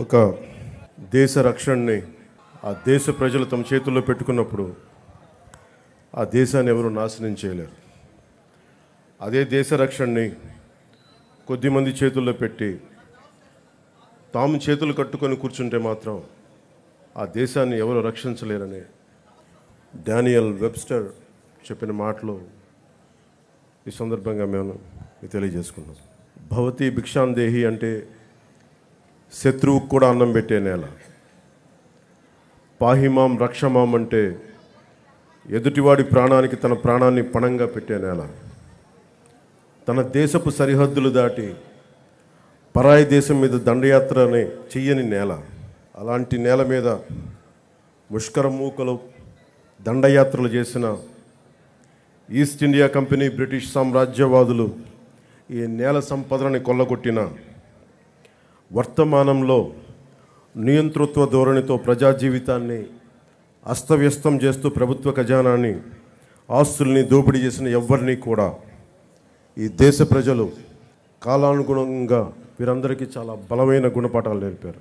ఒక దేశ రక్షణని ఆ దేశ ప్రజలు తమ చేతుల్లో పెట్టుకున్నప్పుడు ఆ దేశాన్ని ఎవరు నాశనం చేయలేరు. అదే దేశ రక్షణని కొద్దిమంది చేతుల్లో పెట్టి తాము చేతులు కట్టుకొని కూర్చుంటే మాత్రం ఆ దేశాన్ని ఎవరు రక్షించలేరని డానియల్ వెబ్స్టర్ చెప్పిన మాటలు ఈ సందర్భంగా మేము తెలియజేసుకున్నాం. భవతి భిక్షాందేహి అంటే శత్రువుకు కూడా అన్నం పెట్టే నేల. పాహిమాం రక్షమాం అంటే ఎదుటివాడి ప్రాణానికి తన ప్రాణాన్ని పణంగా పెట్టే నేల. తన దేశపు సరిహద్దులు దాటి పరాయి దేశం మీద దండయాత్రని చెయ్యని నేల. అలాంటి నేల మీద ముష్కర మూకలు దండయాత్రలు చేసిన ఈస్ట్ ఇండియా కంపెనీ, బ్రిటిష్ సామ్రాజ్యవాదులు ఈ నేల సంపదలని కొల్లగొట్టిన వర్తమానంలో నియంతృత్వ ధోరణితో ప్రజా జీవితాన్ని అస్తవ్యస్తం చేస్తూ ప్రభుత్వ ఖజానాన్ని, ఆస్తుల్ని దోపిడీ చేసిన ఎవరిని కూడా ఈ దేశ ప్రజలు కాలానుగుణంగా వీరందరికీ చాలా బలమైన గుణపాఠాలు నేర్పారు.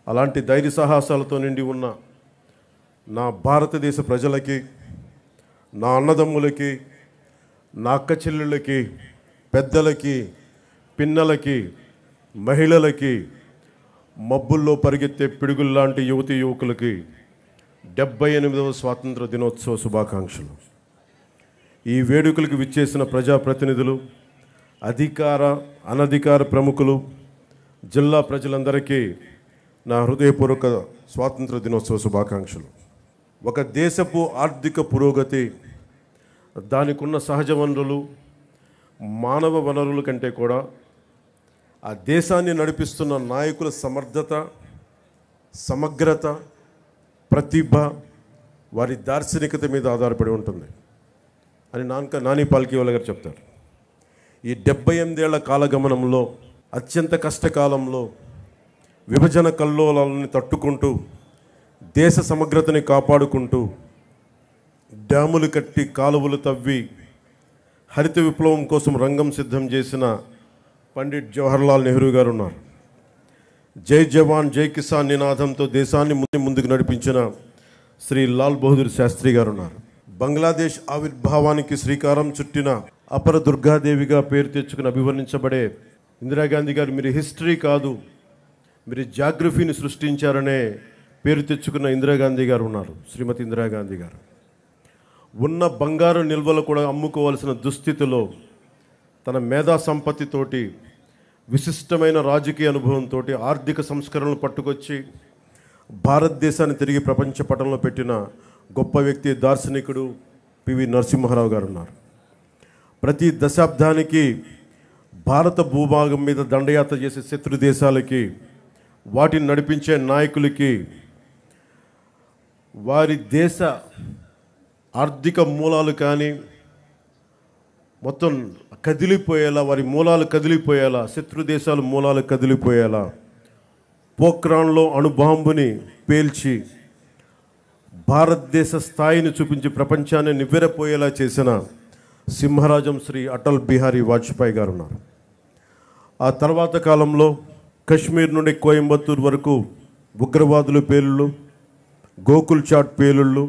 అలాంటి ధైర్య సాహసాలతో నిండి ఉన్న నా భారతదేశ ప్రజలకి, నా అన్నదమ్ములకి, నా అక్క చెల్లెళ్ళకి, పెద్దలకి, పిన్నలకి, మహిళలకి, మబ్బుల్లో పరిగెత్తే పిడుగుల్లాంటి యువతి యువకులకి 78వ స్వాతంత్ర దినోత్సవ శుభాకాంక్షలు. ఈ వేడుకలకు విచ్చేసిన ప్రజాప్రతినిధులు, అధికార అనధికార ప్రముఖులు, జిల్లా ప్రజలందరికీ నా హృదయపూర్వక స్వాతంత్ర దినోత్సవ శుభాకాంక్షలు. ఒక దేశపు ఆర్థిక పురోగతి, దానికున్న సహజ వనరులు, మానవ వనరుల కంటే కూడా ఆ దేశాన్ని నడిపిస్తున్న నాయకుల సమర్థత, సమగ్రత, ప్రతిభ, వారి దార్శనికత మీద ఆధారపడి ఉంటుంది అని నాని పాల్కీవాలా గారు చెప్తారు. ఈ 78 ఏళ్ల కాలగమనంలో, అత్యంత కష్టకాలంలో విభజన కల్లోలాలని తట్టుకుంటూ, దేశ సమగ్రతని కాపాడుకుంటూ, డ్యాములు కట్టి, కాలువలు తవ్వి, హరిత విప్లవం కోసం రంగం సిద్ధం చేసిన పండిట్ జవహర్లాల్ నెహ్రూ గారు ఉన్నారు. జై జవాన్ జై కిసాన్ నినాదంతో దేశాన్ని ముందుకు నడిపించిన శ్రీ లాల్ బహదూర్ శాస్త్రి గారు ఉన్నారు. బంగ్లాదేశ్ ఆవిర్భావానికి శ్రీకారం చుట్టిన అపర దుర్గాదేవిగా పేరు తెచ్చుకుని అభివర్ణించబడే ఇందిరాగాంధీ గారు, మీరు హిస్టరీ కాదు, మీరు జాగ్రఫీని సృష్టించారనే పేరు తెచ్చుకున్న ఇందిరాగాంధీ గారు ఉన్నారు. శ్రీమతి ఇందిరాగాంధీ గారు ఉన్న బంగారు నిల్వలు కూడా అమ్ముకోవాల్సిన దుస్థితిలో తన మేధా సంపత్తితోటి, విశిష్టమైన రాజకీయ అనుభవంతో ఆర్థిక సంస్కరణలు పట్టుకొచ్చి భారతదేశాన్ని తిరిగి ప్రపంచ పటంలో పెట్టిన గొప్ప వ్యక్తి, దార్శనికుడు పివి నరసింహారావు గారు ఉన్నారు. ప్రతి దశాబ్దానికి భారత భూభాగం మీద దండయాత్ర చేసే శత్రు దేశాలకి, వాటిని నడిపించే నాయకులకి వారి దేశ ఆర్థిక మూలాలు కానీ మొత్తం కదిలిపోయేలా, వారి మూలాలు కదిలిపోయేలా, శత్రు దేశాల మూలాలు కదిలిపోయేలా పోఖ్రాన్లో అణుబాంబుని పేల్చి భారతదేశ స్థాయిని చూపించి ప్రపంచాన్ని నివ్వెరపోయేలా చేసిన సింహరాజం శ్రీ అటల్ బిహారీ వాజ్పేయి గారు ఉన్నారు. ఆ తర్వాత కాలంలో కశ్మీర్ నుండి కోయంబత్తూరు వరకు ఉగ్రవాదుల పేలుళ్ళు, గోకుల్ చాట్ పేలుళ్ళు,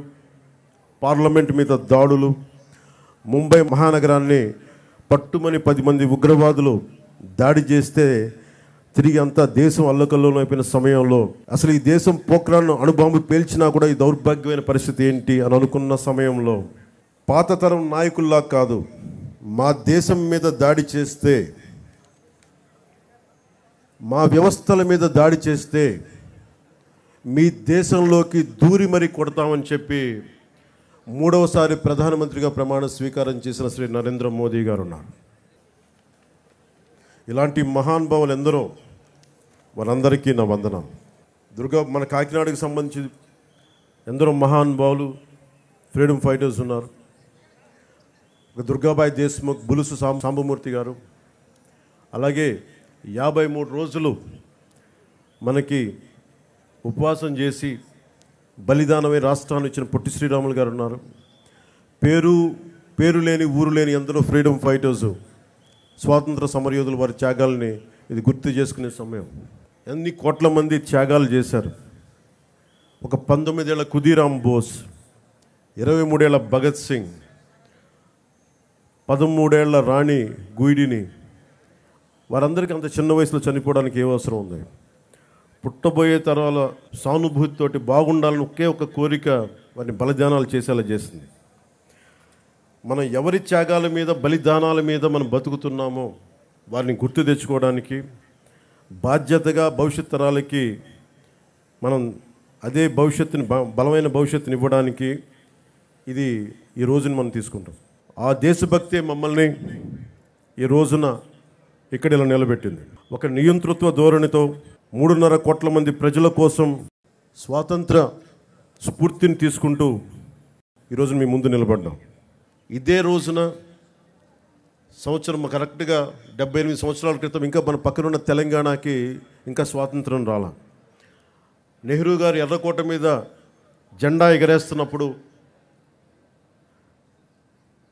పార్లమెంట్ మీద దాడులు, ముంబై మహానగరాన్ని పట్టుమని 10 మంది ఉగ్రవాదులు దాడి చేస్తే తిరిగి అంతా దేశం అల్లకల్లోలం అయిపోయిన సమయంలో, అసలు ఈ దేశం పోఖ్రాన్ అణుబాంబు పేల్చినా కూడా ఈ దౌర్భాగ్యమైన పరిస్థితి ఏంటి అని అనుకున్న సమయంలో, పాత తరం నాయకుల్లా కాదు, మా దేశం మీద దాడి చేస్తే, మా వ్యవస్థల మీద దాడి చేస్తే మీ దేశంలోకి దూరి మరీ కొడతామని చెప్పి 3వసారి ప్రధానమంత్రిగా ప్రమాణ స్వీకారం చేసిన శ్రీ నరేంద్ర మోదీ గారు ఉన్నారు. ఇలాంటి మహానుభావులు ఎందరో, వారందరికీ నా వందనం. మన కాకినాడకు సంబంధించి ఎందరో మహానుభావులు, ఫ్రీడమ్ ఫైటర్స్ ఉన్నారు. దుర్గాబాయి దేశ్ముఖ్, బులుసు సాంబమూర్తి గారు, అలాగే 53 రోజులు మనకి ఉపవాసం చేసి బలిదానమై రాష్ట్రాన్ని ఇచ్చిన పొట్టి శ్రీరాములు గారు ఉన్నారు. పేరు లేని ఊరు లేని ఎందరో ఫ్రీడమ్ ఫైటర్స్, స్వాతంత్ర సమరయోధులు వారి త్యాగాల్ని ఇది గుర్తు చేసుకునే సమయం. ఎన్ని కోట్ల మంది త్యాగాలు చేశారు. ఒక 19 ఏళ్ల ఖుదీరామ్ బోస్, 23 ఏళ్ల భగత్ సింగ్, 13 ఏళ్ల రాణి గుయిడిని, వారందరికీ అంత చిన్న వయసులో చనిపోవడానికి ఏ అవసరం ఉంది? పుట్టబోయే తరాల సానుభూతితోటి బాగుండాలని ఒకే ఒక కోరిక వారిని బలిదానాలు చేసేలా చేసింది. మనం ఎవరి త్యాగాల మీద, బలిదానాల మీద మనం బతుకుతున్నామో వారిని గుర్తు తెచ్చుకోవడానికి, బాధ్యతగా భవిష్యత్ తరాలకి మనం అదే భవిష్యత్తుని, బలమైన భవిష్యత్తుని ఇవ్వడానికి ఇది ఈ రోజుని మనం తీసుకుంటాం. ఆ దేశభక్తి మమ్మల్ని ఈ రోజున ఇక్కడ ఇలా నిలబెట్టింది. ఒక నియంతృత్వ ధోరణితో 3.5 కోట్ల మంది ప్రజల కోసం స్వాతంత్ర స్ఫూర్తిని తీసుకుంటూ ఈరోజు మీ ముందు నిలబడ్డాం. ఇదే రోజున సంవత్సరం కరెక్ట్గా 78 సంవత్సరాల క్రితం ఇంకా మన పక్కనున్న తెలంగాణకి ఇంకా స్వాతంత్రం రాలా. నెహ్రూ గారు ఎర్రకోట మీద జెండా ఎగరేస్తున్నప్పుడు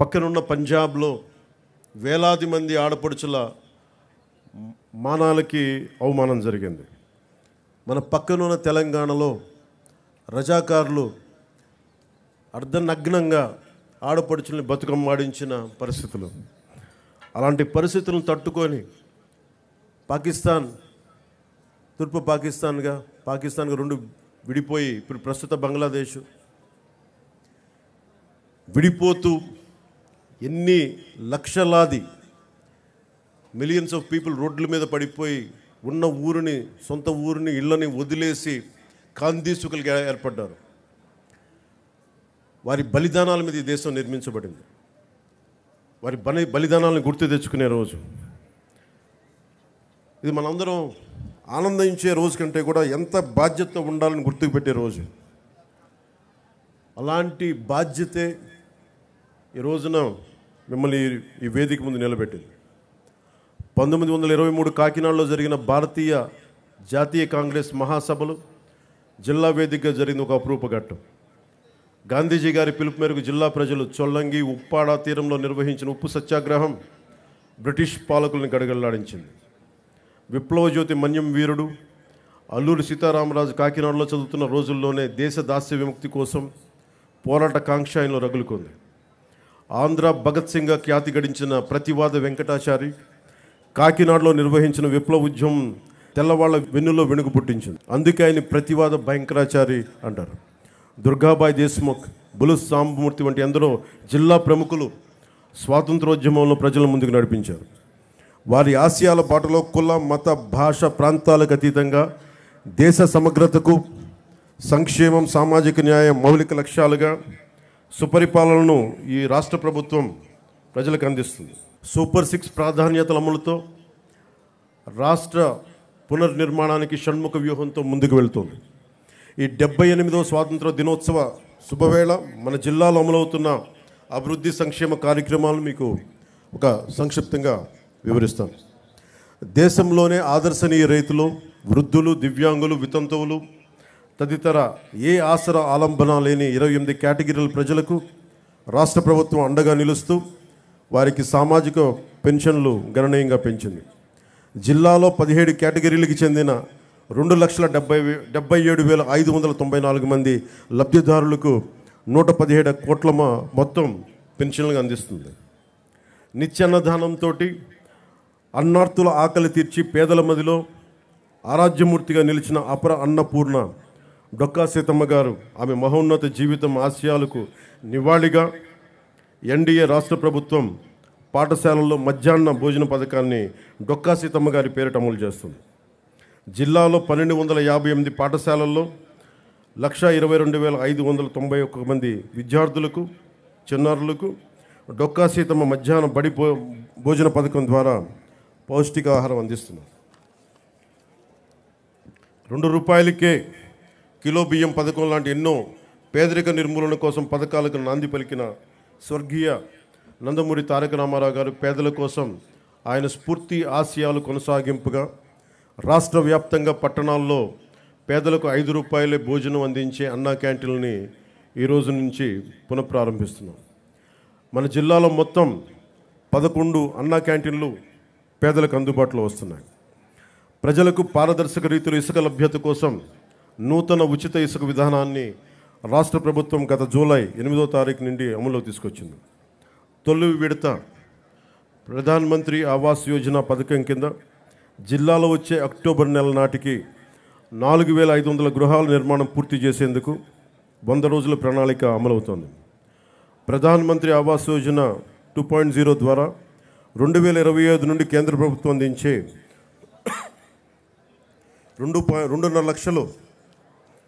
పక్కనున్న పంజాబ్లో వేలాది మంది ఆడపడుచుల మానాలకి అవమానం జరిగింది. మన పక్కనున్న తెలంగాణలో రజాకారులు అర్ధనగ్నంగా ఆడపడుచుల్ని బతుకమ్మాడించిన పరిస్థితులు. అలాంటి పరిస్థితులను తట్టుకొని పాకిస్తాన్, తూర్పు పాకిస్తాన్గా 2 విడిపోయి ఇప్పుడు ప్రస్తుత బంగ్లాదేశ్ విడిపోతూ ఎన్ని లక్షలాది మిలియన్స్ ఆఫ్ పీపుల్ రోడ్ల మీద పడిపోయి ఉన్న ఊరిని, సొంత ఊరిని, ఇళ్ళని వదిలేసి కాందీసుకులుగా ఏర్పడ్డారు. వారి బలిదానాల మీద ఈ దేశం నిర్మించబడింది. వారి బలిదానాలను గుర్తు తెచ్చుకునే రోజు ఇది. మనందరం ఆనందించే రోజు కంటే కూడా ఎంత బాధ్యత ఉండాలని గుర్తుకు పెట్టే రోజు. అలాంటి బాధ్యతే ఈ రోజున మిమ్మల్ని ఈ వేదిక ముందు నిలబెట్టింది. 1923 కాకినాడలో జరిగిన భారతీయ జాతీయ కాంగ్రెస్ మహాసభలు జిల్లా వేదికగా జరిగిన ఒక అపురూప ఘట్టం. గాంధీజీ గారి పిలుపు మేరకు జిల్లా ప్రజలు చొల్లంగి, ఉప్పాడ తీరంలో నిర్వహించిన ఉప్పు సత్యాగ్రహం బ్రిటిష్ పాలకులను గడగడలాడించింది. విప్లవ జ్యోతి మన్యం వీరుడు అల్లూరి సీతారామరాజు కాకినాడలో చదువుతున్న రోజుల్లోనే దేశ దాస్య విముక్తి కోసం పోరాట కాంక్ష ఆయనలో రగులుకుంది. ఆంధ్ర భగత్ సింగ్గా ఖ్యాతి గడించిన ప్రతివాద వెంకటాచారి కాకినాడలో నిర్వహించిన విప్లవ ఉద్యమం తెల్లవాళ్ల వెన్నులో వెనుక పుట్టించింది. అందుకే ఆయన ప్రతివాద భయంకరాచారి అంటారు. దుర్గాబాయి దేశ్ముఖ్, బులుస్ సాంబమూర్తి వంటి ఎందరో జిల్లా ప్రముఖులు స్వాతంత్రోద్యమంలో ప్రజల ముందుకు నడిపించారు. వారి ఆశయాల బాటలో కుల, మత, భాష, ప్రాంతాలకు అతీతంగా దేశ సమగ్రతకు, సంక్షేమం, సామాజిక న్యాయం మౌలిక లక్ష్యాలుగా సుపరిపాలనను ఈ రాష్ట్ర ప్రభుత్వం ప్రజలకు అందిస్తుంది. సూపర్ 6 ప్రాధాన్యతల అమలుతో రాష్ట్ర పునర్నిర్మాణానికి షణ్ముఖ వ్యూహంతో ముందుకు వెళ్తుంది. ఈ 78వ స్వాతంత్ర దినోత్సవ శుభవేళ మన జిల్లాలో అమలవుతున్న అభివృద్ధి సంక్షేమ కార్యక్రమాలను మీకు ఒక సంక్షిప్తంగా వివరిస్తాను. దేశంలోనే ఆదర్శనీయ రైతులు, వృద్ధులు, దివ్యాంగులు, వితంతువులు తదితర ఏ ఆసరా ఆలంబన లేని 28 కేటగిరీల ప్రజలకు రాష్ట్ర ప్రభుత్వం అండగా నిలుస్తూ వారికి సామాజిక పెన్షన్లు గణనీయంగా పెంచింది. జిల్లాలో 17 కేటగిరీలకు చెందిన 2,77,594 మంది లబ్ధిదారులకు 117 కోట్ల మొత్తం పెన్షన్లుగా అందిస్తుంది. నిత్యాన్నదానంతో అన్నార్తుల ఆకలి తీర్చి పేదల మదిలో ఆరాధ్యమూర్తిగా నిలిచిన అపర అన్నపూర్ణ డొక్కా సీతమ్మ గారు ఆమె మహోన్నత జీవితం ఆశయాలకు నివాళిగా ఎన్డీఏ రాష్ట్ర ప్రభుత్వం పాఠశాలల్లో మధ్యాహ్న భోజన పథకాన్ని డొక్కా సీతమ్మ గారి పేరిట అమలు చేస్తుంది. జిల్లాలో 1258 పాఠశాలల్లో 122,591 మంది విద్యార్థులకు, చిన్నారులకు డొక్కా సీతమ్మ మధ్యాహ్న బడి భోజన పథకం ద్వారా పౌష్టికాహారం అందిస్తున్నారు. ₹2కే కిలో బియ్యం పథకం లాంటి ఎన్నో పేదరిక నిర్మూలన కోసం పథకాలకు నాంది పలికిన స్వర్గీయ నందమూరి తారక రామారావు గారు పేదల కోసం ఆయన స్ఫూర్తి ఆశయాలు కొనసాగింపుగా రాష్ట్ర వ్యాప్తంగా పట్టణాల్లో పేదలకు ₹5 భోజనం అందించే అన్నా క్యాంటీన్లని ఈ రోజు నుంచి పునఃప్రారంభిస్తున్నాం. మన జిల్లాలో మొత్తం 11 అన్నా క్యాంటీన్లు పేదలకు అందుబాటులో వస్తున్నాయి. ప్రజలకు పారదర్శక రీతిలో ఇసుక లభ్యత కోసం నూతన ఉచిత ఇసుక విధానాన్ని రాష్ట్ర ప్రభుత్వం గత జూలై 8వ తారీఖు నుండి అమలులోకి తీసుకొచ్చింది. తొలి విడత ప్రధాన్ మంత్రి ఆవాస్ యోజన పథకం కింద జిల్లాలో వచ్చే అక్టోబర్ నెల నాటికి 4500 గృహాల నిర్మాణం పూర్తి చేసేందుకు 100 రోజుల ప్రణాళిక అమలవుతోంది. ప్రధాన్ మంత్రి ఆవాస్ యోజన 2.0 ద్వారా 2025 నుండి కేంద్ర ప్రభుత్వం అందించే 2.5 లక్షలు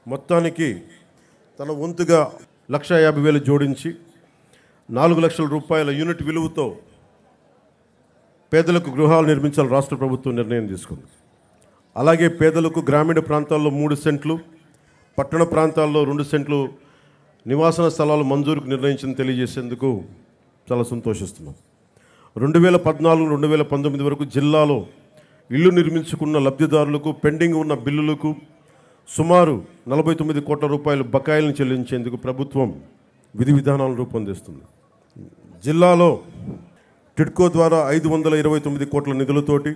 మొత్తానికి తన వంతుగా 1,50,000 జోడించి 4 లక్షల రూపాయల యూనిట్ విలువతో పేదలకు గృహాలు నిర్మించాలని రాష్ట్ర ప్రభుత్వం నిర్ణయం తీసుకుంది. అలాగే పేదలకు గ్రామీణ ప్రాంతాల్లో 3 సెంట్లు, పట్టణ ప్రాంతాల్లో 2 సెంట్లు నివాసన స్థలాలు మంజూరుకు నిర్ణయించింది తెలియజేసేందుకు చాలా సంతోషిస్తున్నాం. 2014-2019 వరకు జిల్లాలో ఇల్లు నిర్మించుకున్న లబ్ధిదారులకు పెండింగ్ ఉన్న బిల్లులకు సుమారు 49 కోట్ల రూపాయల బకాయిలను చెల్లించేందుకు ప్రభుత్వం విధి విధానాలను రూపొందిస్తుంది. జిల్లాలో టిడ్కో ద్వారా 529 కోట్ల నిధులతోటి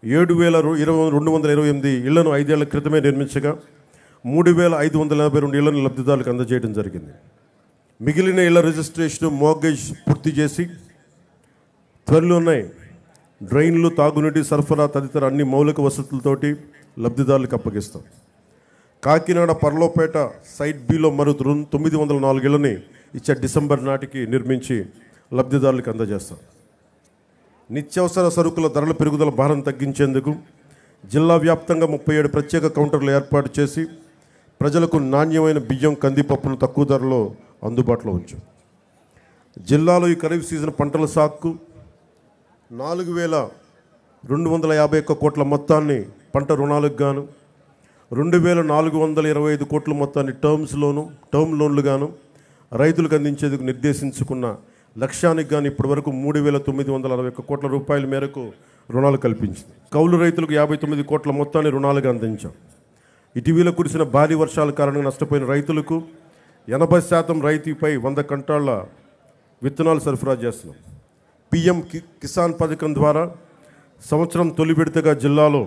7,228 ఇళ్లను 5 ఏళ్ల క్రితమే నిర్మించగా 3,582 ఇళ్లను లబ్ధిదారులకు అందజేయడం జరిగింది. మిగిలిన ఇళ్ల రిజిస్ట్రేషన్, మోర్గేజ్ పూర్తి చేసి త్వరలోనే డ్రైన్లు, తాగునీటి సరఫరా తదితర అన్ని మౌలిక వసతులతోటి లబ్ధిదారులకు అప్పగిస్తాం. కాకినాడ పర్లోపేట సైట్ బిలో మరో 904 ఇళ్లని ఇచ్చే డిసెంబర్ నాటికి నిర్మించి లబ్ధిదారులకు అందజేస్తాం. నిత్యావసర సరుకుల ధరల పెరుగుదల భారం తగ్గించేందుకు జిల్లా వ్యాప్తంగా 37 ప్రత్యేక కౌంటర్లు ఏర్పాటు చేసి ప్రజలకు నాణ్యమైన బియ్యం, కందిపప్పును తక్కువ ధరలో అందుబాటులో ఉంచాం. జిల్లాలో ఈ ఖరీఫ్ సీజన్ పంటల సాగుకు 4,251 కోట్ల మొత్తాన్ని పంట రుణాలకు గాను, 2,425 కోట్ల మొత్తాన్ని టర్మ్ లోన్లు గాను రైతులకు అందించేందుకు నిర్దేశించుకున్న లక్ష్యానికి గాను ఇప్పటివరకు 3,961 కోట్ల రూపాయల మేరకు రుణాలు కల్పించింది. కౌలు రైతులకు 59 కోట్ల మొత్తాన్ని రుణాలుగా అందించాం. ఇటీవల కురిసిన భారీ వర్షాల కారణంగా నష్టపోయిన రైతులకు 80% రైతుపై 100 క్వింటాళ్ల విత్తనాలు సరఫరా చేస్తున్నాం. PM కిసాన్ పథకం ద్వారా సంవత్సరం తొలి విడతగా జిల్లాలో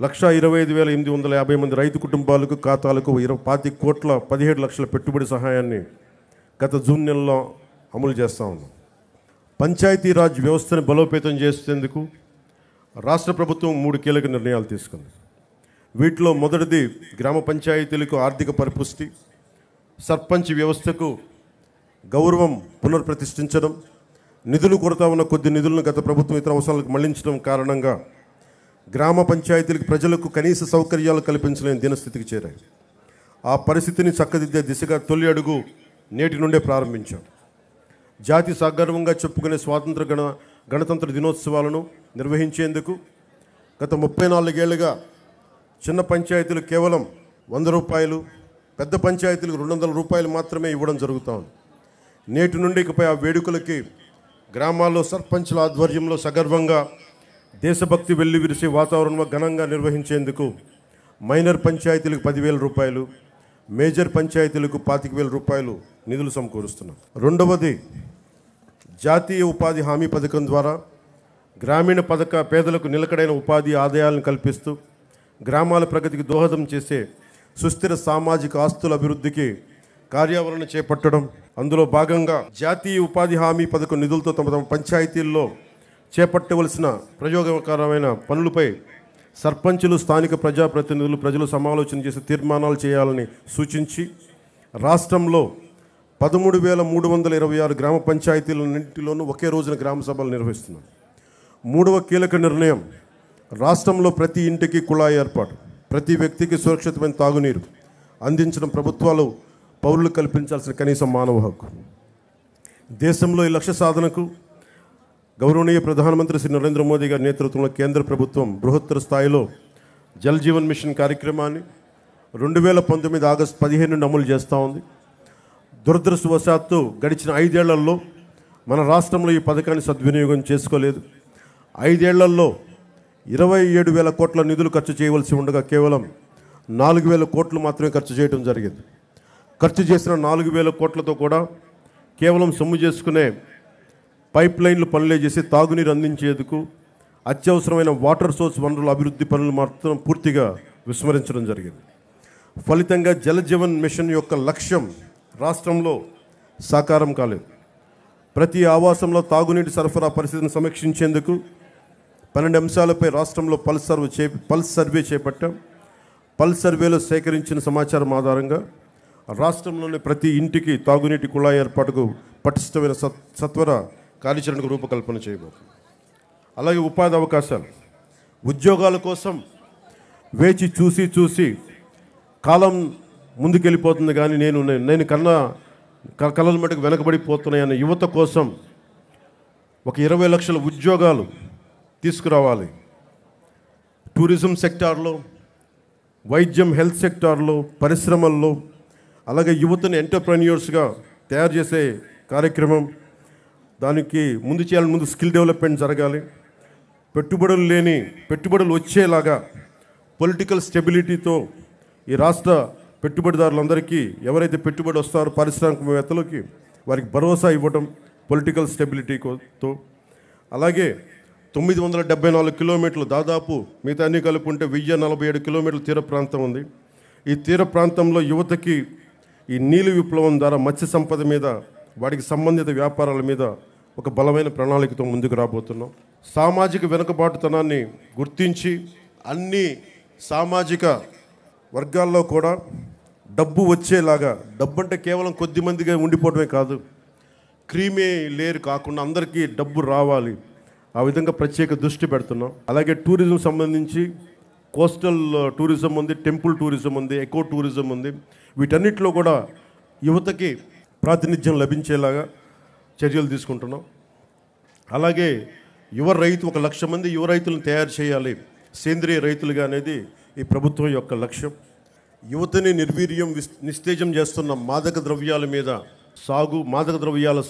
1,25,850 మంది రైతు కుటుంబాలకు ఖాతాలకు 25 కోట్ల 17 లక్షల పెట్టుబడి సహాయాన్ని గత జూన్ నెలలో అమలు చేస్తూ ఉన్నాం. పంచాయతీరాజ్ వ్యవస్థను బలోపేతం చేసేందుకు రాష్ట్ర ప్రభుత్వం 3 కీలక నిర్ణయాలు తీసుకుంది. వీటిలో మొదటిది గ్రామ పంచాయతీలకు ఆర్థిక పరిపుష్టి, సర్పంచ్ వ్యవస్థకు గౌరవం పునర్ప్రతిష్ఠించడం, నిధులు కొరత ఉన్న కొద్ది నిధులను గత ప్రభుత్వం ఇతర అవసరాలకు మళ్లించడం కారణంగా గ్రామ పంచాయతీలకు ప్రజలకు కనీస సౌకర్యాలు కల్పించలేని దినస్థితికి చేరాయి. ఆ పరిస్థితిని చక్కదిద్దే దిశగా తొలి అడుగు నేటి నుండే ప్రారంభించాం. జాతి సగర్వంగా చెప్పుకునే గణతంత్ర దినోత్సవాలను నిర్వహించేందుకు గత 34 ఏళ్లుగా చిన్న పంచాయతీలు కేవలం 100 రూపాయలు, పెద్ద పంచాయతీలకు 200 రూపాయలు మాత్రమే ఇవ్వడం జరుగుతూ ఉంది. నేటి నుండి ఇకపై ఆ వేడుకలకి గ్రామాల్లో సర్పంచ్ల ఆధ్వర్యంలో సగర్వంగా దేశభక్తి వెళ్లి విరిసే వాతావరణంలో ఘనంగా నిర్వహించేందుకు మైనర్ పంచాయతీలకు 10,000 రూపాయలు, మేజర్ పంచాయతీలకు 25,000 రూపాయలు నిధులు సమకూరుస్తున్నాం. రెండవది జాతీయ ఉపాధి హామీ పథకం ద్వారా గ్రామీణ పేదలకు నిలకడైన ఉపాధి ఆదాయాలను కల్పిస్తూ గ్రామాల ప్రగతికి దోహదం చేసే సుస్థిర సామాజిక ఆస్తుల అభివృద్ధికి కార్యాచరణ చేపట్టడం. అందులో భాగంగా జాతీయ ఉపాధి హామీ పథకం నిధులతో తమ పంచాయతీల్లో చేపట్టవలసిన ప్రయోగకరమైన పనులపై సర్పంచులు, స్థానిక ప్రజాప్రతినిధులు, ప్రజలు సమాలోచన చేసి తీర్మానాలు చేయాలని సూచించి రాష్ట్రంలో 13,326 గ్రామ పంచాయతీలన్నింటిలోనూ ఒకే రోజున గ్రామ సభలు నిర్వహిస్తున్నాం. మూడవ కీలక నిర్ణయం రాష్ట్రంలో ప్రతి ఇంటికి కుళాయి ఏర్పాటు, ప్రతి వ్యక్తికి సురక్షితమైన తాగునీరు అందించడం ప్రభుత్వాలు పౌరులు కల్పించాల్సిన కనీస మానవ హక్కు. దేశంలో ఈ లక్ష్య సాధనకు గౌరవనీయ ప్రధానమంత్రి శ్రీ నరేంద్ర మోదీ గారి నేతృత్వంలో కేంద్ర ప్రభుత్వం బృహత్తర స్థాయిలో జల్ జీవన్ మిషన్ కార్యక్రమాన్ని 2019 ఆగస్టు 15 నుండి అమలు చేస్తూ ఉంది. దురదృష్టవశాత్తు గడిచిన 5 ఏళ్లలో మన రాష్ట్రంలో ఈ పథకాన్ని సద్వినియోగం చేసుకోలేదు. 5 ఏళ్లలో 27,000 కోట్ల నిధులు ఖర్చు చేయవలసి ఉండగా కేవలం 4,000 కోట్లు మాత్రమే ఖర్చు చేయడం జరిగింది. ఖర్చు చేసిన 4,000 కోట్లతో కూడా కేవలం సొమ్ము చేసుకునే పైప్ లైన్లు పనులే చేసి తాగునీరు అందించేందుకు అత్యవసరమైన వాటర్ సోర్స్ వనరుల అభివృద్ధి పనులు మాత్రం పూర్తిగా విస్మరించడం జరిగింది. ఫలితంగా జలజీవన్ మిషన్ యొక్క లక్ష్యం రాష్ట్రంలో సాకారం కాలేదు. ప్రతి ఆవాసంలో తాగునీటి సరఫరా పరిస్థితిని సమీక్షించేందుకు 12 అంశాలపై రాష్ట్రంలో పల్స్ సర్వే చేపట్టాం. పల్స్ సర్వేలో సేకరించిన సమాచారం ఆధారంగా రాష్ట్రంలోని ప్రతి ఇంటికి తాగునీటి కుళాయి ఏర్పాటుకు పటిష్టమైన సత్వర కార్యాచరణకు రూపకల్పన చేయబోతుంది. అలాగే ఉపాధి అవకాశాలు, ఉద్యోగాల కోసం వేచి చూసి కాలం ముందుకెళ్ళిపోతుంది, కానీ నేను కళల మటుకు వెనకబడిపోతున్నాయన్న యువత కోసం ఒక 20 లక్షల ఉద్యోగాలు తీసుకురావాలి. టూరిజం సెక్టార్లో, వైద్యం, హెల్త్ సెక్టార్లో, పరిశ్రమల్లో, అలాగే యువతని ఎంటర్ప్రెన్యూర్స్గా తయారు చేసే కార్యక్రమం, దానికి ముందు స్కిల్ డెవలప్మెంట్ జరగాలి. పెట్టుబడులు వచ్చేలాగా పొలిటికల్ స్టెబిలిటీతో ఈ రాష్ట్ర పెట్టుబడిదారులందరికీ, ఎవరైతే పెట్టుబడి వస్తారో పారిశ్రామికవేత్తలకి, వారికి భరోసా ఇవ్వడం పొలిటికల్ స్టెబిలిటీతో. అలాగే 974 కిలోమీటర్లు, దాదాపు మిగతా అన్ని కలుపుకుంటే 1047 కిలోమీటర్ల తీర ప్రాంతం ఉంది. ఈ తీర ప్రాంతంలో యువతకి ఈ నీలి విప్లవం ద్వారా మత్స్య సంపద మీద, వాటికి సంబంధిత వ్యాపారాల మీద ఒక బలమైన ప్రణాళికతో ముందుకు రాబోతున్నాం. సామాజిక వెనుకబాటుతనాన్ని గుర్తించి అన్ని సామాజిక వర్గాల్లో కూడా డబ్బు వచ్చేలాగా, డబ్బు అంటే కేవలం కొద్ది మందిగా ఉండిపోవడమే కాదు, క్రీమీ లేయర్ కాకుండా అందరికీ డబ్బు రావాలి, ఆ విధంగా ప్రత్యేక దృష్టి పెడుతున్నాం. అలాగే టూరిజం సంబంధించి కోస్టల్ టూరిజం ఉంది, టెంపుల్ టూరిజం ఉంది, ఎకో టూరిజం ఉంది. వీటన్నిటిలో కూడా యువతకి ప్రాతినిధ్యం లభించేలాగా చర్యలు తీసుకుంటున్నాం. అలాగే యువ రైతు, 1 లక్ష మంది యువ రైతులను తయారు చేయాలి సేంద్రియ రైతులుగా అనేది ఈ ప్రభుత్వం యొక్క లక్ష్యం. యువతని నిర్వీర్యం, నిస్తేజం చేస్తున్న మాదక ద్రవ్యాల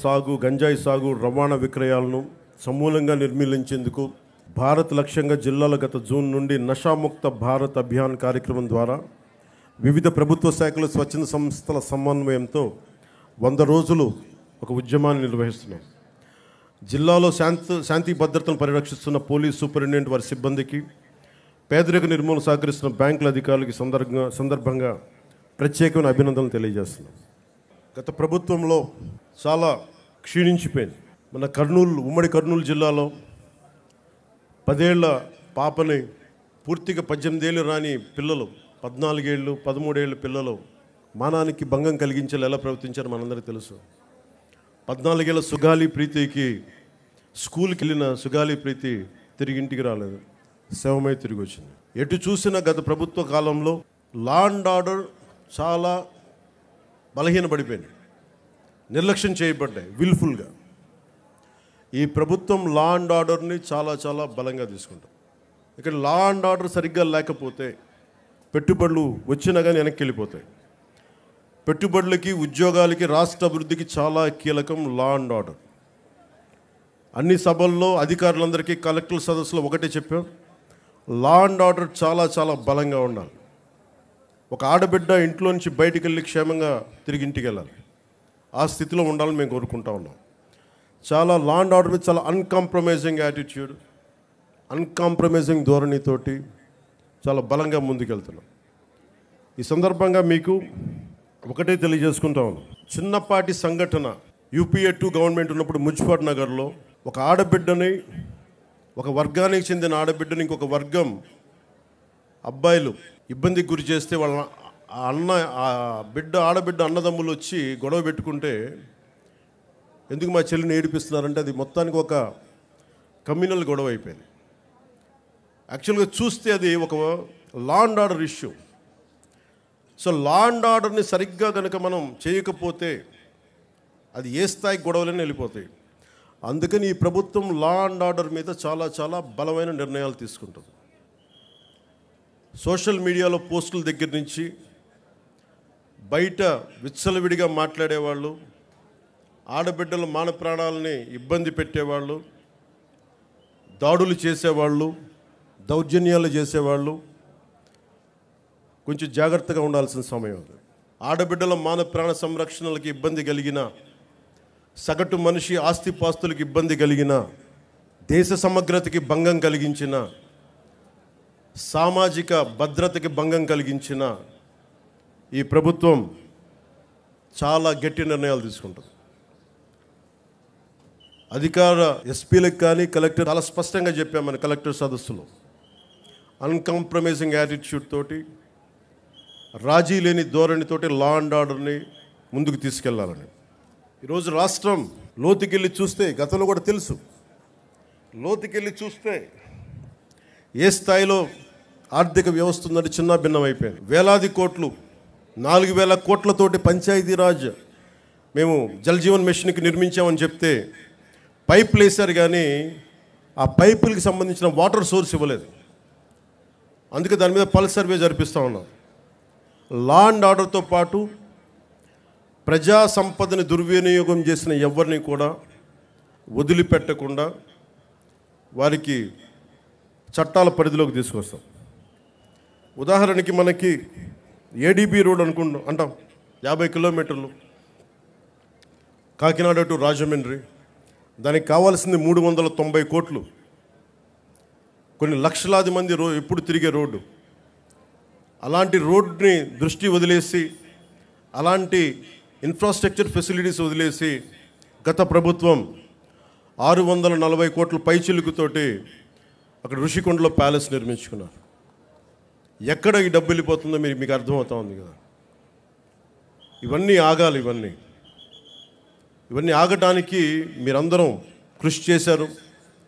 సాగు, గంజాయి సాగు, రవాణా విక్రయాలను సమూలంగా నిర్మూలించేందుకు భారత్ లక్ష్యంగా జిల్లాలో గత జూన్ నుండి నషాముక్త భారత్ అభియాన్ కార్యక్రమం ద్వారా వివిధ ప్రభుత్వ శాఖల, స్వచ్ఛంద సంస్థల సమన్వయంతో 100 రోజులు ఒక ఉద్యమాన్ని నిర్వహిస్తున్నాం. జిల్లాలో శాంతి భద్రతను పరిరక్షిస్తున్న పోలీస్ సూపరింటెండెంట్, వారి సిబ్బందికి, పేదరిక నిర్మూలన సహకరిస్తున్న బ్యాంకుల అధికారులకి సందర్భంగా ప్రత్యేకమైన అభినందనలు తెలియజేస్తున్నాం. గత ప్రభుత్వంలో చాలా క్షీణించిపోయింది. మన ఉమ్మడి కర్నూలు జిల్లాలో 10 ఏళ్ల పాపని పూర్తిగా 18 ఏళ్ళు రాని పిల్లలు, 14 ఏళ్ళు 13 ఏళ్ళ పిల్లలు మానానికి భంగం కలిగించేలా ఎలా ప్రవర్తించారో మనందరికీ తెలుసు. 14 ఏళ్ళ సుగాలి ప్రీతికి స్కూల్కి వెళ్ళిన సుగాలి ప్రీతి తిరిగి ఇంటికి రాలేదు, శవమై తిరిగి వచ్చింది. ఎటు చూసిన గత ప్రభుత్వ కాలంలో లా అండ్ ఆర్డర్ చాలా బలహీనపడిపోయింది, నిర్లక్ష్యం చేయబడ్డాయి విల్ఫుల్గా. ఈ ప్రభుత్వం లా అండ్ ఆర్డర్ని చాలా బలంగా తీసుకుంటాం. ఇక్కడ లా అండ్ ఆర్డర్ సరిగ్గా లేకపోతే పెట్టుబడులు వచ్చినా కానీ వెనక్కి వెళ్ళిపోతాయి. పెట్టుబడులకి, ఉద్యోగాలకి, రాష్ట్ర అభివృద్ధికి చాలా కీలకం లా అండ్ ఆర్డర్. అన్ని సభల్లో అధికారులందరికీ, కలెక్టర్ సదస్సులో ఒకటే చెప్పాం, లా అండ్ ఆర్డర్ చాలా బలంగా ఉండాలి. ఒక ఆడబిడ్డ ఇంట్లో నుంచి బయటికి వెళ్ళి క్షేమంగా తిరిగి ఇంటికి వెళ్ళాలి, ఆ స్థితిలో ఉండాలని మేము కోరుకుంటా ఉన్నాం. చాలా లా అండ్ ఆర్డర్ మీద చాలా అన్కాంప్రమైజింగ్ యాటిట్యూడ్, అన్కాంప్రమైజింగ్ ధోరణితోటి చాలా బలంగా ముందుకెళ్తున్నాం. ఈ సందర్భంగా మీకు ఒకటే తెలియజేసుకుంటా ఉన్నాం. చిన్నపాటి సంఘటన, యూపీఏ 2 గవర్నమెంట్ ఉన్నప్పుడు ముజ్ఫర్ నగర్లో ఒక ఆడబిడ్డని, ఒక వర్గానికి చెందిన ఆడబిడ్డని ఇంకొక వర్గం అబ్బాయిలు ఇబ్బందికి గురి చేస్తే వాళ్ళ ఆడబిడ్డ అన్నదమ్ములు వచ్చి గొడవ పెట్టుకుంటే, ఎందుకు మా చెల్లిని ఏడిపిస్తున్నారంటే అది మొత్తానికి ఒక కమ్యూనల్ గొడవ అయిపోయింది. యాక్చువల్గా చూస్తే అది ఒక law and order issue. So law and ఆర్డర్ని సరిగ్గా కనుక మనం చేయకపోతే అది ఏ స్థాయికి గొడవలైనా వెళ్ళిపోతాయి. అందుకని ఈ ప్రభుత్వం లా అండ్ ఆర్డర్ మీద చాలా బలమైన నిర్ణయాలు తీసుకుంటుంది. సోషల్ మీడియాలో పోస్టుల దగ్గర నుంచి బయట విచ్చలవిడిగా మాట్లాడేవాళ్ళు, ఆడబిడ్డల మాన ప్రాణాలని ఇబ్బంది పెట్టేవాళ్ళు, దాడులు చేసేవాళ్ళు, దౌర్జన్యాలు చేసేవాళ్ళు కొంచెం జాగ్రత్తగా ఉండాల్సిన సమయం అది. ఆడబిడ్డల మాన ప్రాణ సంరక్షణలకు ఇబ్బంది కలిగిన, సగటు మనిషి ఆస్తిపాస్తులకు ఇబ్బంది కలిగిన దేశ సమగ్రతకి భంగం కలిగించిన, సామాజిక భద్రతకి భంగం కలిగించిన ఈ ప్రభుత్వం చాలా గట్టి నిర్ణయాలు తీసుకుంటుంది. అధికార ఎస్పీలకు కానీ కలెక్టర్ చాలా స్పష్టంగా చెప్పామని కలెక్టర్ సదస్సులో, అన్కాంప్రమైజింగ్ యాటిట్యూడ్ తోటి, రాజీ లేని ధోరణితోటి లా అండ్ ఆర్డర్ని ముందుకు తీసుకెళ్లాలని. ఈరోజు రాష్ట్రం లోతుకెళ్ళి చూస్తే, గతంలో కూడా తెలుసు, లోతుకెళ్ళి చూస్తే ఏ స్థాయిలో ఆర్థిక వ్యవస్థ ఉందంటే చిన్న భిన్నం అయిపోయింది. వేలాది కోట్లు, 4,000 కోట్లతోటి పంచాయతీరాజ్ మేము జల్ జీవన్ మిషన్కి నిర్మించామని చెప్తే పైపులు వేశారు, కానీ ఆ పైపులకి సంబంధించిన వాటర్ సోర్స్ ఇవ్వలేదు. అందుకే దాని మీద పల్స్ సర్వే జరిపిస్తూ ఉన్నాం. లా అండ్ ఆర్డర్తో పాటు ప్రజా సంపదని దుర్వినియోగం చేసిన ఎవరిని కూడా వదిలిపెట్టకుండా వారికి చట్టాల పరిధిలోకి తీసుకొస్తాం. ఉదాహరణకి మనకి ఏడీబీ రోడ్ అంటాం, 50 కిలోమీటర్లు కాకినాడ టు రాజమండ్రి. దానికి కావాల్సింది 390 కోట్లు. కొన్ని లక్షలాది మంది ఎప్పుడు తిరిగే రోడ్డు. అలాంటి రోడ్ని దృష్టి వదిలేసి, అలాంటి ఇన్ఫ్రాస్ట్రక్చర్ ఫెసిలిటీస్ వదిలేసి గత ప్రభుత్వం 640 కోట్ల పైచిలుకుతోటి అక్కడ ఋషికొండలో ప్యాలెస్ నిర్మించుకున్నారు. ఎక్కడ ఈ డబ్బు వెళ్ళిపోతుందో మీకు అర్థమవుతా ఉంది కదా. ఇవన్నీ ఆగాలి. ఇవన్నీ ఆగటానికి మీరందరం కృషి చేశారు.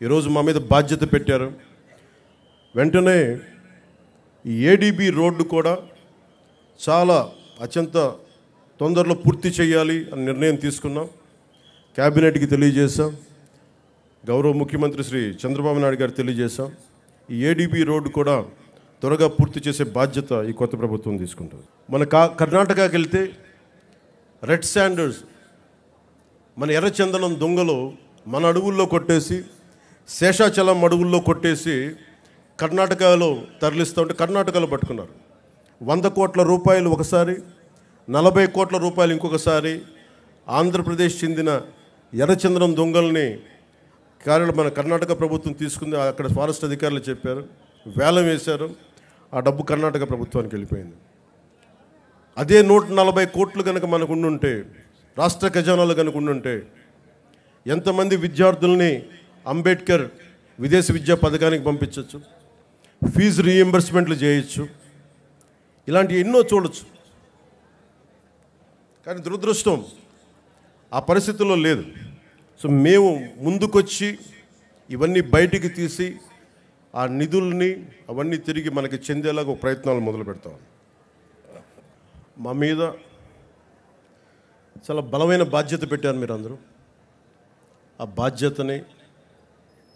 ఈరోజు మా మీద బాధ్యత పెట్టారు. వెంటనే ఈ ఏడీబీ రోడ్డు కూడా చాలా అత్యంత తొందరలో పూర్తి చేయాలి అని నిర్ణయం తీసుకున్నాం. క్యాబినెట్కి తెలియజేశాం. గౌరవ ముఖ్యమంత్రి శ్రీ చంద్రబాబు నాయుడు గారు తెలియజేశాం. ఈ ఏడీబీ రోడ్డు కూడా త్వరగా పూర్తి చేసే బాధ్యత ఈ కొత్త ప్రభుత్వం తీసుకుంటుంది. మన కర్ణాటకకి వెళ్తే రెడ్ శాండర్స్, మన ఎర్రచందనం దొంగలు మన అడవుల్లో కొట్టేసి, శేషాచలం అడవుల్లో కొట్టేసి కర్ణాటకలో తరలిస్తూ ఉంటే కర్ణాటకలో పట్టుకున్నారు. 100 కోట్ల రూపాయలు ఒకసారి, 40 కోట్ల రూపాయలు ఇంకొకసారి. ఆంధ్రప్రదేశ్ చెందిన ఎర్రచందనం దొంగల్ని మన కర్ణాటక ప్రభుత్వం తీసుకుంది. అక్కడ ఫారెస్ట్ అధికారులు చెప్పారు, వేలం వేశారు. ఆ డబ్బు కర్ణాటక ప్రభుత్వానికి వెళ్ళిపోయింది. అదే 140 కోట్లు కనుక మనకు ఉండుంటే, రాష్ట్ర ఖజానాలు కనుక ఉండుంటే, ఎంతమంది విద్యార్థుల్ని అంబేద్కర్ విదేశీ విద్యా పథకానికి పంపించవచ్చు, ఫీజు రీఎంబర్స్మెంట్లు చేయొచ్చు, ఇలాంటి ఎన్నో చూడొచ్చు. కానీ దురదృష్టం ఆ పరిస్థితుల్లో లేదు. సో మేము ముందుకొచ్చి ఇవన్నీ బయటికి తీసి ఆ నిధుల్ని అవన్నీ తిరిగి మనకి చెందేలాగా ప్రయత్నాలు మొదలు పెడతాం. మా మీద చాలా బలమైన బాధ్యత పెట్టారు మీరందరూ. ఆ బాధ్యతని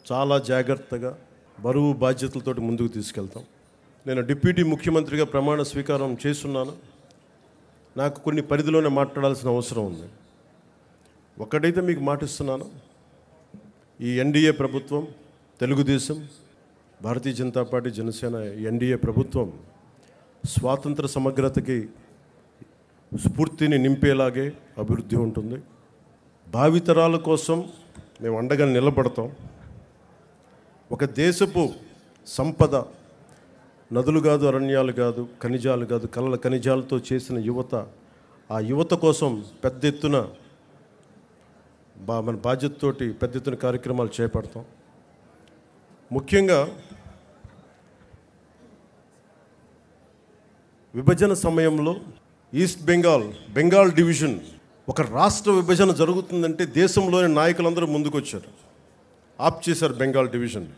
చాలా జాగ్రత్తగా, బరువు బాధ్యతలతోటి ముందుకు తీసుకెళ్తాం. నేను డిప్యూటీ ముఖ్యమంత్రిగా ప్రమాణ స్వీకారం చేస్తున్నాను. నాకు కొన్ని పరిధిలోనే మాట్లాడాల్సిన అవసరం ఉంది. ఒకటైతే మీకు మాటిస్తున్నాను, ఈ ఎన్డీఏ ప్రభుత్వం, తెలుగుదేశం, భారతీయ జనతా పార్టీ, జనసేన ఎన్డీఏ ప్రభుత్వం స్వాతంత్ర సమగ్రతకి స్ఫూర్తిని నింపేలాగే అభివృద్ధి ఉంటుంది. భావితరాల కోసం మేము అండగా నిలబడతాం. ఒక దేశపు సంపద నదులు కాదు, అరణ్యాలు కాదు, ఖనిజాలు కాదు, కలల ఖనిజాలతో చేసిన యువత. ఆ యువత కోసం పెద్ద ఎత్తున మన బాధ్యతతోటి పెద్ద ఎత్తున కార్యక్రమాలు చేపడతాం. ముఖ్యంగా విభజన సమయంలో ఈస్ట్ బెంగాల్ డివిజన్, ఒక రాష్ట్ర విభజన జరుగుతుందంటే దేశంలోని నాయకులందరూ ముందుకొచ్చారు, ఆప్ చేశారు బెంగాల్ డివిజన్.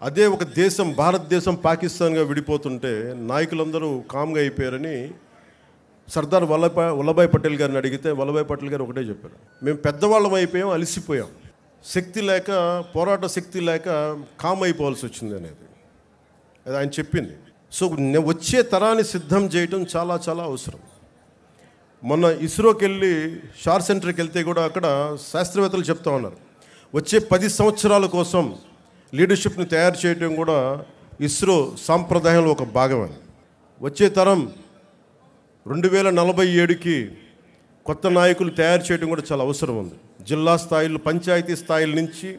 అదే ఒక దేశం, భారతదేశం పాకిస్తాన్గా విడిపోతుంటే నాయకులందరూ కామ్గా అయిపోయారని సర్దార్ వల్లభాయ్ పటేల్ గారిని అడిగితే వల్లభాయ్ పటేల్ గారు ఒకటే చెప్పారు, మేము పెద్దవాళ్ళం అయిపోయాం, అలసిపోయాం, శక్తి లేక, పోరాట శక్తి లేక కామ్ అయిపోవాల్సి వచ్చింది అనేది అది ఆయన చెప్పింది. సో వచ్చే తరాన్ని సిద్ధం చేయడం చాలా చాలా అవసరం. మొన్న ఇస్రోకి వెళ్ళి షార్ సెంటర్కి వెళ్తే కూడా అక్కడ శాస్త్రవేత్తలు చెప్తా ఉన్నారు, వచ్చే 10 సంవత్సరాల కోసం లీడర్షిప్ని తయారు చేయడం కూడా ఇస్రో సాంప్రదాయంలో ఒక భాగం అని. వచ్చే తరం 2047కి కొత్త నాయకులు తయారు చేయడం కూడా చాలా అవసరం ఉంది. జిల్లా స్థాయిలో, పంచాయతీ స్థాయిల నుంచి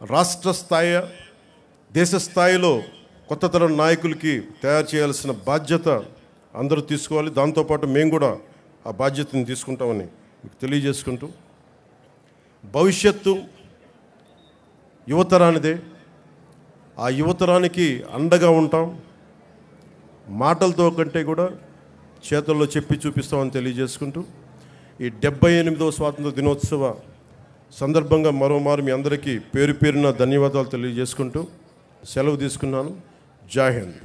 రాష్ట్ర స్థాయి, దేశ స్థాయిలో కొత్త తరం నాయకులకి తయారు చేయాల్సిన బాధ్యత అందరూ తీసుకోవాలి. దాంతోపాటు మేము కూడా ఆ బాధ్యతను తీసుకుంటామని మీకు తెలియజేసుకుంటూ, భవిష్యత్తు యువతరానిదే. ఆ యువతరానికి అండగా ఉంటాం. మాటలతో కంటే కూడా చేతుల్లో చెప్పి చూపిస్తామని తెలియజేసుకుంటూ, ఈ 78వ స్వాతంత్ర దినోత్సవ సందర్భంగా మరోమారు మీ అందరికీ పేరు పేరున ధన్యవాదాలు తెలియజేసుకుంటూ సెలవు తీసుకున్నాను. జై హింద్.